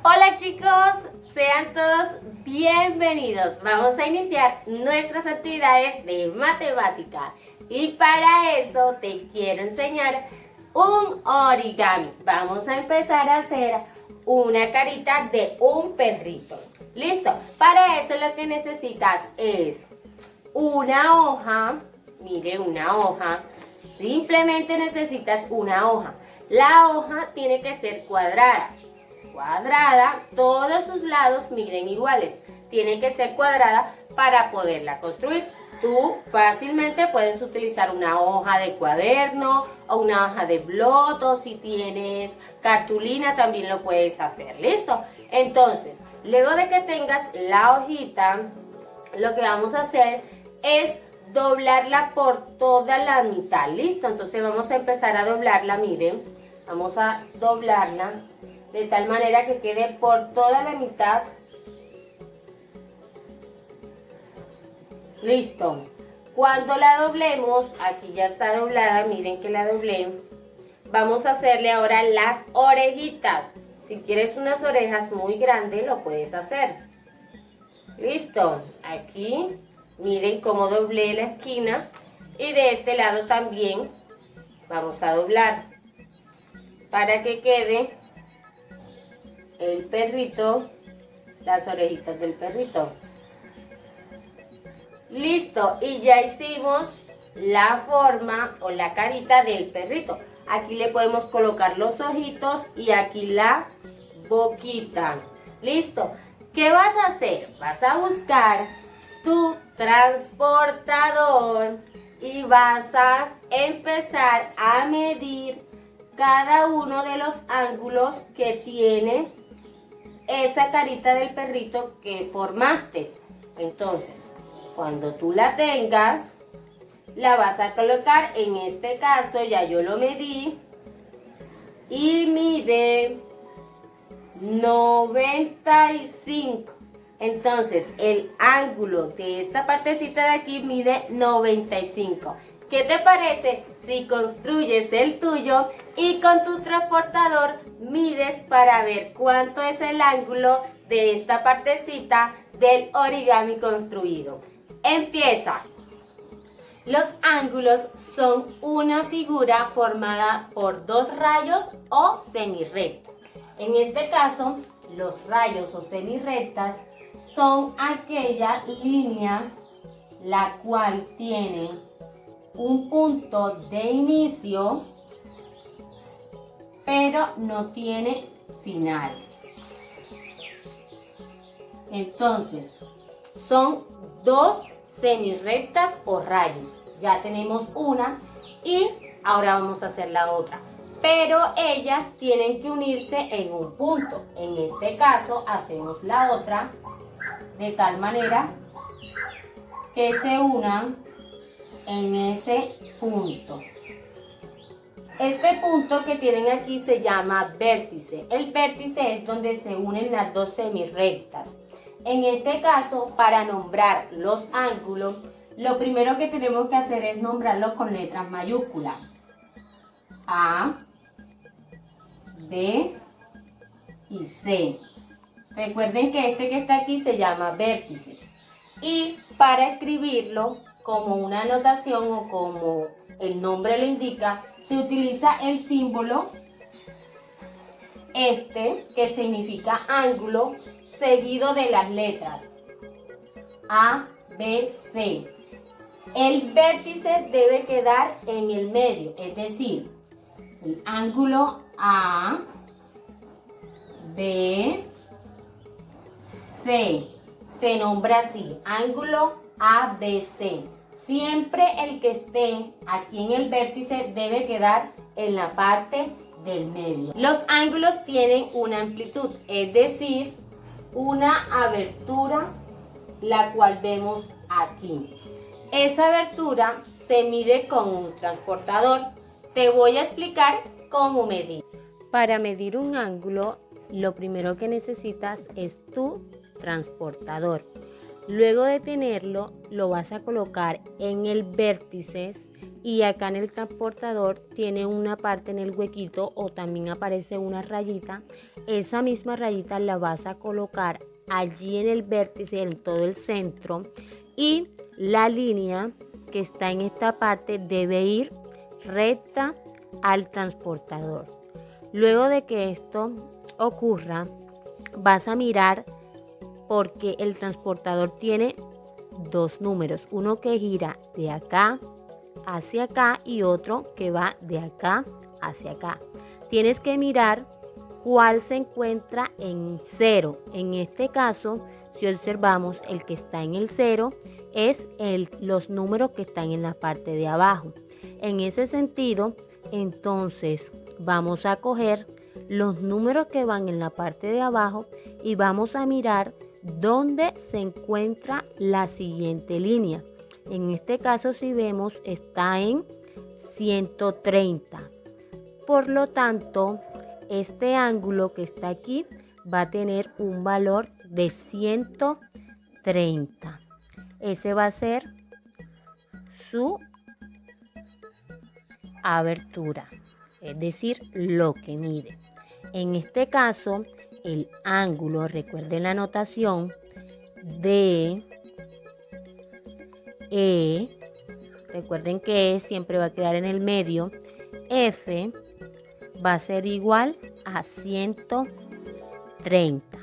Hola chicos, sean todos bienvenidos. Vamos a iniciar nuestras actividades de matemática y para eso te quiero enseñar un origami. Vamos a empezar a hacer una carita de un perrito. ¿Listo? Para eso lo que necesitas es una hoja, mire, una hoja. Simplemente necesitas una hoja. La hoja tiene que ser cuadrada, todos sus lados miren iguales. Tiene que ser cuadrada para poderla construir. Tú fácilmente puedes utilizar una hoja de cuaderno o una hoja de blot, o si tienes cartulina también lo puedes hacer. ¿Listo? Entonces, luego de que tengas la hojita, lo que vamos a hacer es doblarla por toda la mitad. ¿Listo? Entonces vamos a empezar a doblarla, miren. Vamos a doblarla de tal manera que quede por toda la mitad. Listo. Cuando la doblemos, aquí ya está doblada, miren que la doblé. Vamos a hacerle ahora las orejitas. Si quieres unas orejas muy grandes, lo puedes hacer. Listo. Aquí, miren cómo doblé la esquina. Y de este lado también vamos a doblar para que quede el perrito, las orejitas del perrito. Listo, y ya hicimos la forma o la carita del perrito. Aquí le podemos colocar los ojitos y aquí la boquita. Listo. ¿Qué vas a hacer? Vas a buscar tu transportador y vas a empezar a medir cada uno de los ángulos que tiene esa carita del perrito que formaste. Entonces, cuando tú la tengas, la vas a colocar. En este caso ya yo lo medí y mide 95. Entonces el ángulo de esta partecita de aquí mide 95. ¿Qué te parece si construyes el tuyo y con tu transportador mides para ver cuánto es el ángulo de esta partecita del origami construido? Empieza. Los ángulos son una figura formada por dos rayos o semirrectas. En este caso, los rayos o semirrectas son aquella línea la cual tiene un punto de inicio, pero no tiene final. Entonces, son dos semirrectas o rayos. Ya tenemos una y ahora vamos a hacer la otra. Pero ellas tienen que unirse en un punto. En este caso, hacemos la otra de tal manera que se unan en ese punto. Este punto que tienen aquí se llama vértice. El vértice es donde se unen las dos semirrectas. En este caso, para nombrar los ángulos, lo primero que tenemos que hacer es nombrarlos con letras mayúsculas. A, B y C. Recuerden que este que está aquí se llama vértices. Y para escribirlo como una anotación o como el nombre lo indica, se utiliza el símbolo este que significa ángulo seguido de las letras A, B, C. El vértice debe quedar en el medio, es decir, el ángulo A, B, C. Se nombra así, ángulo ABC. Siempre el que esté aquí en el vértice debe quedar en la parte del medio. Los ángulos tienen una amplitud, es decir, una abertura, la cual vemos aquí. Esa abertura se mide con un transportador. Te voy a explicar cómo medir. Para medir un ángulo, lo primero que necesitas es tu transportador. Luego de tenerlo, lo vas a colocar en el vértice y acá en el transportador tiene una parte en el huequito o también aparece una rayita. Esa misma rayita la vas a colocar allí en el vértice, en todo el centro, y la línea que está en esta parte debe ir recta al transportador. Luego de que esto ocurra, vas a mirar porque el transportador tiene dos números, uno que gira de acá hacia acá y otro que va de acá hacia acá. Tienes que mirar cuál se encuentra en 0. En este caso, si observamos, el que está en el 0 es los números que están en la parte de abajo. En ese sentido, entonces vamos a coger los números que van en la parte de abajo y vamos a mirar dónde se encuentra la siguiente línea. En este caso, si vemos, está en 130. Por lo tanto, este ángulo que está aquí va a tener un valor de 130. Ese va a ser su abertura, es decir, lo que mide. En este caso, el ángulo, recuerden la notación, de E, recuerden que E siempre va a quedar en el medio, F va a ser igual a 130.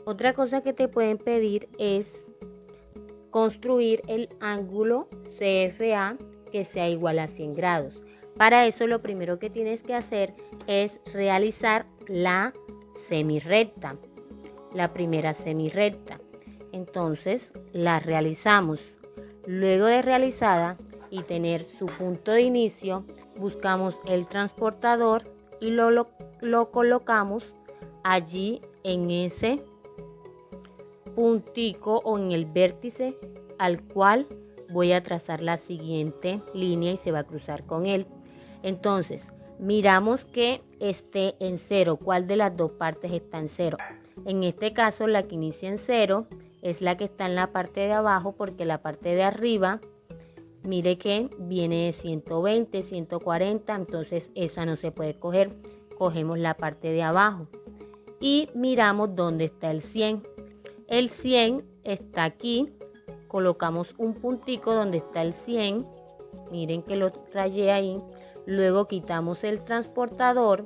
Otra cosa que te pueden pedir es construir el ángulo CFA que sea igual a 100 grados. Para eso lo primero que tienes que hacer es realizar la semirrecta, la primera semirrecta. Entonces la realizamos. Luego de realizada y tener su punto de inicio, buscamos el transportador y lo colocamos allí en ese puntico o en el vértice al cual voy a trazar la siguiente línea y se va a cruzar con él. Entonces, miramos que esté en 0. ¿Cuál de las dos partes está en 0? En este caso, la que inicia en 0 es la que está en la parte de abajo, porque la parte de arriba, mire que viene de 120, 140, entonces esa no se puede coger. Cogemos la parte de abajo y miramos dónde está el 100. El 100 está aquí, colocamos un puntico donde está el 100, miren que lo rayé ahí. Luego quitamos el transportador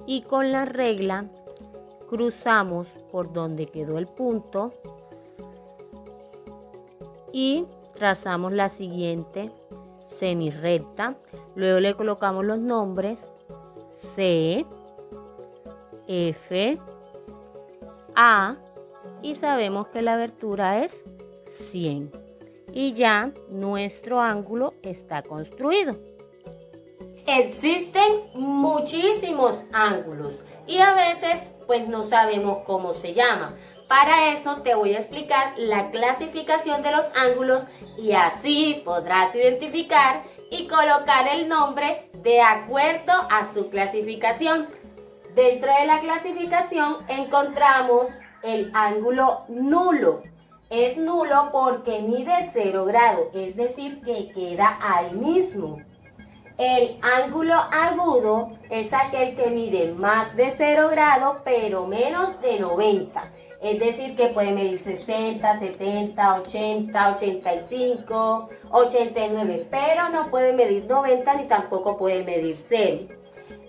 y con la regla cruzamos por donde quedó el punto y trazamos la siguiente semirrecta. Luego le colocamos los nombres C, F, A y sabemos que la abertura es 100. Y ya nuestro ángulo está construido. Existen muchísimos ángulos y a veces pues no sabemos cómo se llama. Para eso te voy a explicar la clasificación de los ángulos y así podrás identificar y colocar el nombre de acuerdo a su clasificación. Dentro de la clasificación encontramos el ángulo nulo. Es nulo porque mide 0 grados, es decir que queda ahí mismo. El ángulo agudo es aquel que mide más de 0 grados pero menos de 90. Es decir que puede medir 60, 70, 80, 85, 89, pero no puede medir 90 ni tampoco puede medir 0.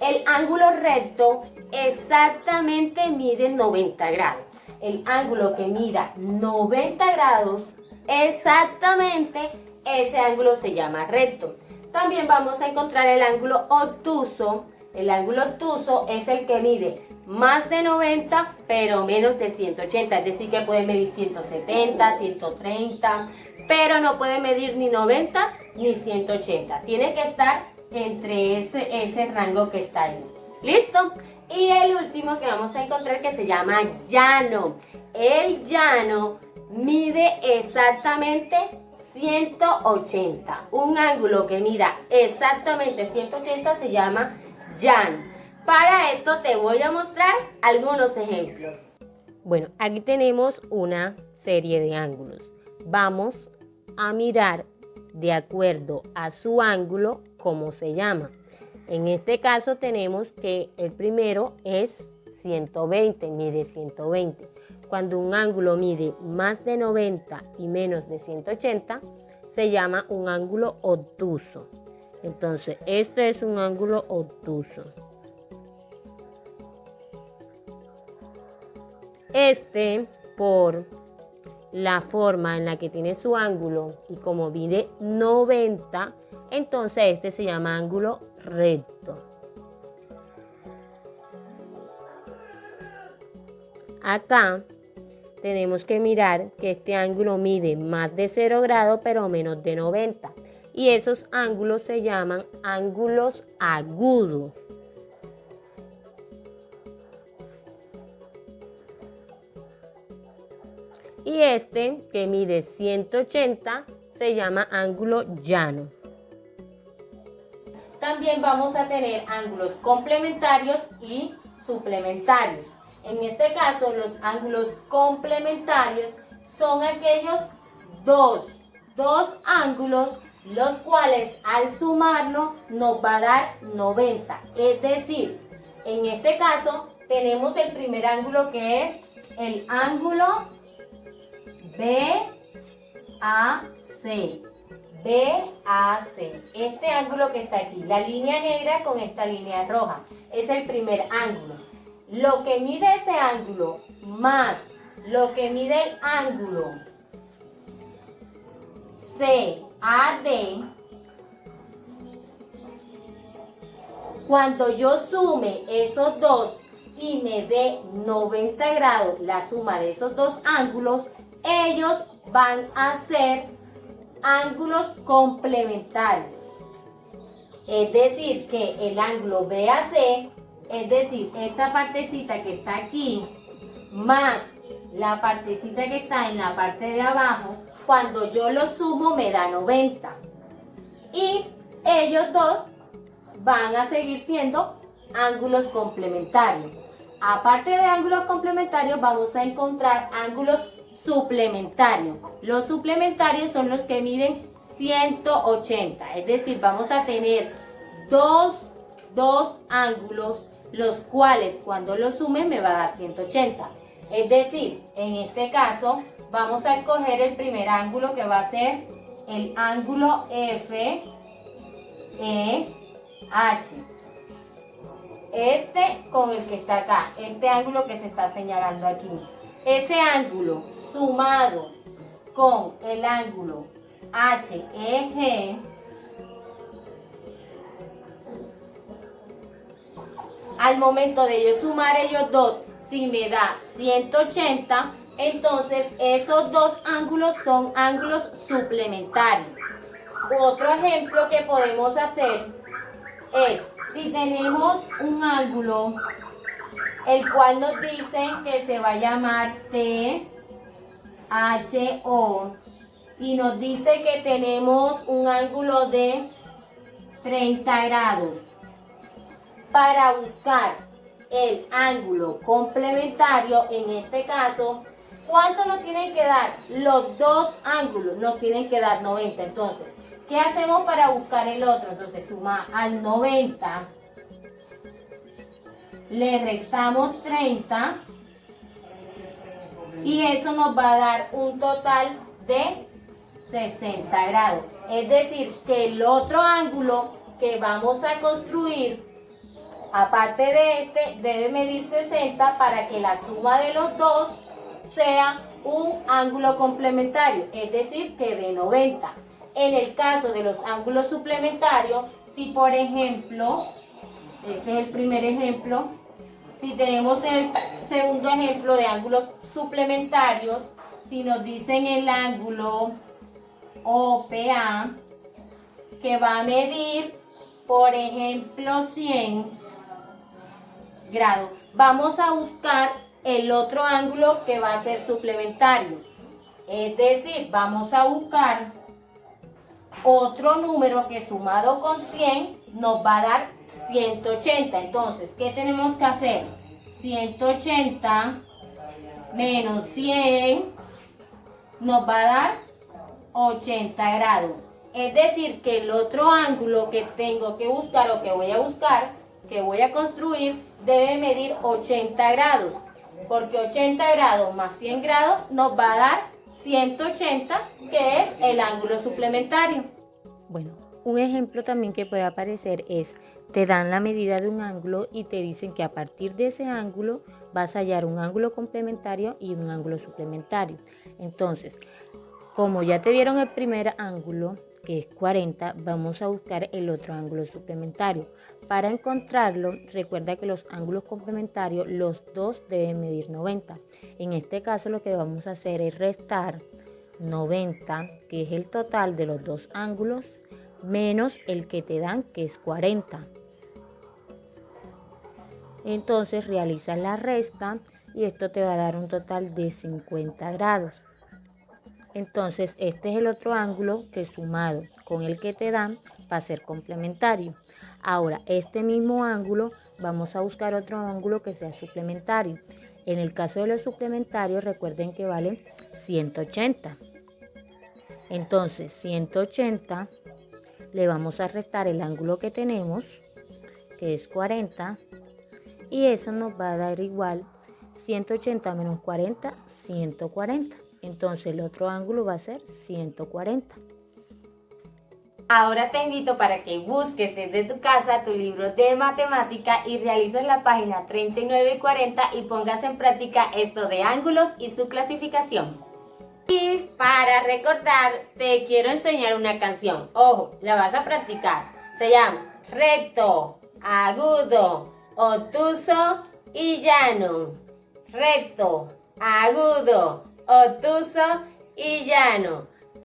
El ángulo recto exactamente mide 90 grados. El ángulo que mida 90 grados, exactamente ese ángulo se llama recto. También vamos a encontrar el ángulo obtuso. El ángulo obtuso es el que mide más de 90 pero menos de 180, es decir que puede medir 170, 130, pero no puede medir ni 90 ni 180. Tiene que estar entre ese rango que está ahí. ¿Listo? Y el último que vamos a encontrar que se llama llano. El llano mide exactamente 180. Un ángulo que mida exactamente 180 se llama llano. Para esto te voy a mostrar algunos ejemplos. Bueno, aquí tenemos una serie de ángulos. Vamos a mirar de acuerdo a su ángulo cómo se llama. En este caso tenemos que el primero es 120, mide 120. Cuando un ángulo mide más de 90 y menos de 180, se llama un ángulo obtuso. Entonces, este es un ángulo obtuso. Este, por la forma en la que tiene su ángulo y como mide 90, entonces este se llama ángulo recto. Acá tenemos que mirar que este ángulo mide más de 0 grados pero menos de 90. Y esos ángulos se llaman ángulos agudos. Y este, que mide 180, se llama ángulo llano. También vamos a tener ángulos complementarios y suplementarios. En este caso, los ángulos complementarios son aquellos dos ángulos, los cuales al sumarlo nos va a dar 90. Es decir, en este caso tenemos el primer ángulo que es el ángulo BAC. BAC. Este ángulo que está aquí, la línea negra con esta línea roja, es el primer ángulo. Lo que mide ese ángulo más lo que mide el ángulo CAD, cuando yo sume esos dos y me dé 90 grados la suma de esos dos ángulos, ellos van a ser ángulos complementarios. Es decir, que el ángulo BAC, es decir, esta partecita que está aquí, más la partecita que está en la parte de abajo, cuando yo lo sumo me da 90. Y ellos dos van a seguir siendo ángulos complementarios. Aparte de ángulos complementarios, vamos a encontrar ángulos suplementarios. Los suplementarios son los que miden 180, es decir, vamos a tener dos ángulos, los cuales cuando los sumen me va a dar 180. Es decir, en este caso vamos a escoger el primer ángulo, que va a ser el ángulo FEH. Este con el que está acá, este ángulo que se está señalando aquí. Ese ángulo sumado con el ángulo HEG, al momento de yo sumar ellos dos, si me da 180, entonces esos dos ángulos son ángulos suplementarios. Otro ejemplo que podemos hacer es, si tenemos un ángulo, el cual nos dice que se va a llamar THO, y nos dice que tenemos un ángulo de 30 grados. Para buscar el ángulo complementario, en este caso, ¿cuánto nos tienen que dar? Los dos ángulos nos tienen que dar 90. Entonces, ¿qué hacemos para buscar el otro? Entonces, suma al 90, le restamos 30 y eso nos va a dar un total de 60 grados. Es decir, que el otro ángulo que vamos a construir, aparte de este, debe medir 60 para que la suma de los dos sea un ángulo complementario, es decir, que de 90. En el caso de los ángulos suplementarios, si por ejemplo, este es el primer ejemplo, si tenemos el segundo ejemplo de ángulos suplementarios, si nos dicen el ángulo OPA, que va a medir, por ejemplo, 100 grados, vamos a buscar el otro ángulo que va a ser suplementario. Es decir, vamos a buscar otro número que sumado con 100 nos va a dar 180. Entonces, ¿qué tenemos que hacer? 180 menos 100 nos va a dar 80 grados. Es decir, que el otro ángulo que tengo que buscar o que voy a buscar, que voy a construir, debe medir 80 grados. Porque 80 grados más 100 grados nos va a dar 180, que es el ángulo suplementario. Bueno, un ejemplo también que puede aparecer es, te dan la medida de un ángulo y te dicen que a partir de ese ángulo vas a hallar un ángulo complementario y un ángulo suplementario. Entonces, como ya te dieron el primer ángulo, que es 40, vamos a buscar el otro ángulo suplementario. Para encontrarlo, recuerda que los ángulos complementarios, los dos deben medir 90. En este caso lo que vamos a hacer es restar 90, que es el total de los dos ángulos, menos el que te dan, que es 40. Entonces realizas la resta y esto te va a dar un total de 50 grados. Entonces este es el otro ángulo que sumado con el que te dan va a ser complementario. Ahora este mismo ángulo vamos a buscar otro ángulo que sea suplementario. En el caso de los suplementarios recuerden que valen 180. Entonces 180 le vamos a restar el ángulo que tenemos, que es 40, y eso nos va a dar igual 180 menos 40, 140. Entonces el otro ángulo va a ser 140. Ahora te invito para que busques desde tu casa tu libro de matemática y realices la página 39 y 40 y pongas en práctica esto de ángulos y su clasificación. Y para recordar, te quiero enseñar una canción. Ojo, la vas a practicar. Se llama recto, agudo, obtuso y llano. Recto, agudo, obtuso y llano.